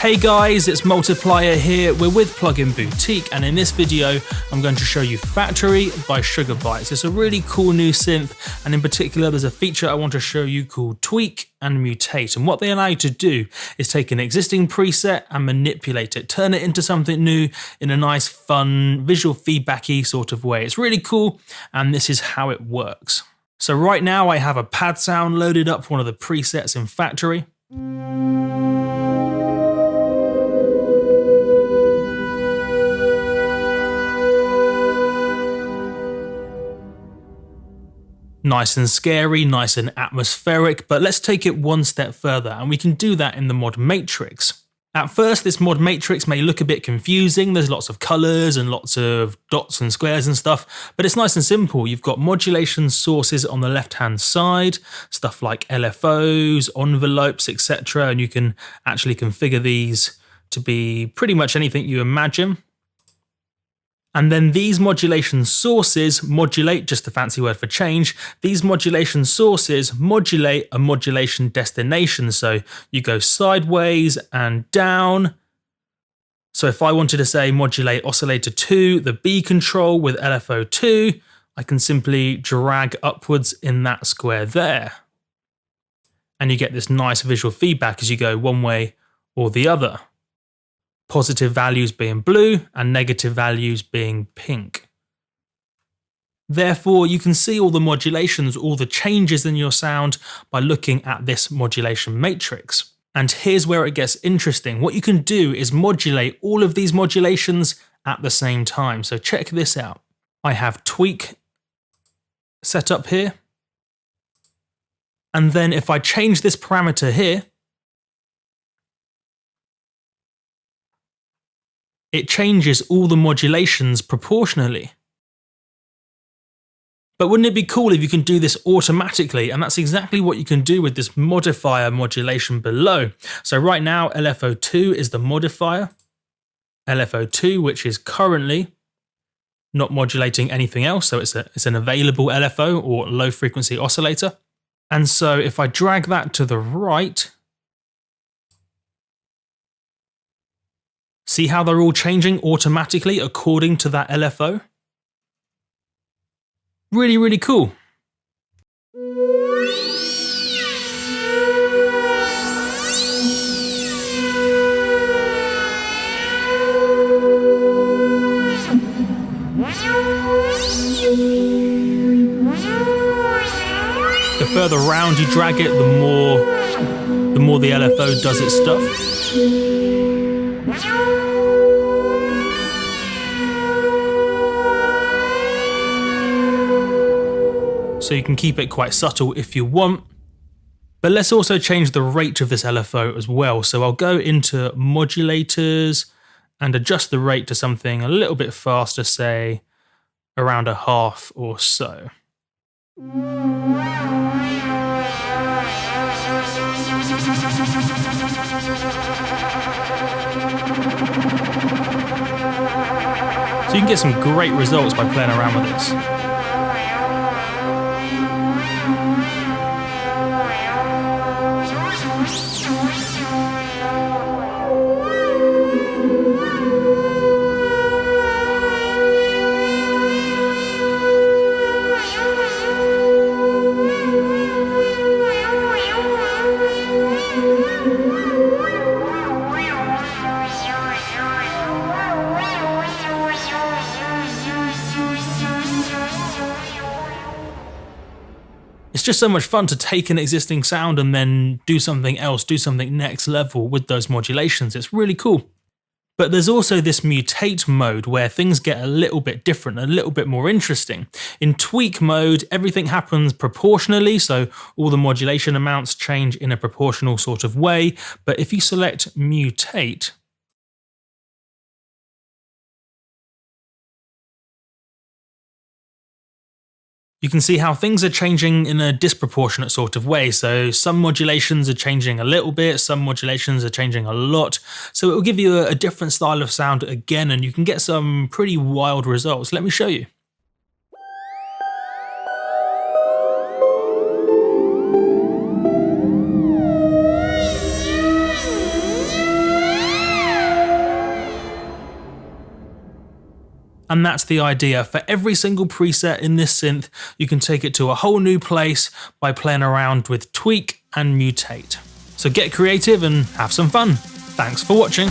Hey guys, it's Multiplier here. We're with Plugin Boutique, and in this video, I'm going to show you Factory by Sugar Bytes. It's a really cool new synth, and in particular, there's a feature I want to show you called Tweak and Mutate. And what they allow you to do is take an existing preset and manipulate it, turn it into something new in a nice, fun, visual feedbacky sort of way. It's really cool, and this is how it works. So right now, I have a pad sound loaded up for one of the presets in Factory. Nice and scary, nice and atmospheric, but let's take it one step further, and we can do that in the mod matrix. At first, this mod matrix may look a bit confusing. There's lots of colors and lots of dots and squares and stuff, but it's nice and simple. You've got modulation sources on the left-hand side, stuff like LFOs, envelopes, etc., and you can actually configure these to be pretty much anything you imagine. And then these modulation sources modulate, just a fancy word for change, these modulation sources modulate a modulation destination. So you go sideways and down. So if I wanted to say modulate oscillator 2, the B control with LFO 2, I can simply drag upwards in that square there. And you get this nice visual feedback as you go one way or the other. Positive values being blue and negative values being pink. Therefore, you can see all the modulations, all the changes in your sound by looking at this modulation matrix. And here's where it gets interesting. What you can do is modulate all of these modulations at the same time. So check this out. I have tweak set up here. And then if I change this parameter here, it changes all the modulations proportionally. But wouldn't it be cool if you can do this automatically? And that's exactly what you can do with this modifier modulation below. So right now, LFO2 is the modifier. LFO2, which is currently not modulating anything else. So it's an available LFO or low frequency oscillator. And so if I drag that to the right, see how they're all changing automatically according to that LFO? Really, really cool. The further around you drag it, the more the LFO does its stuff. So you can keep it quite subtle if you want. But let's also change the rate of this LFO as well. So I'll go into modulators and adjust the rate to something a little bit faster, say around a half or so. So you can get some great results by playing around with this. It's just so much fun to take an existing sound and then do something else, do something next level with those modulations. It's really cool. But there's also this mutate mode where things get a little bit different, a little bit more interesting. In tweak mode, everything happens proportionally, so all the modulation amounts change in a proportional sort of way. But if you select mutate, you can see how things are changing in a disproportionate sort of way. So some modulations are changing a little bit, some modulations are changing a lot. So it will give you a different style of sound again, and you can get some pretty wild results. Let me show you. And that's the idea. For every single preset in this synth, you can take it to a whole new place by playing around with tweak and mutate. So get creative and have some fun. Thanks for watching.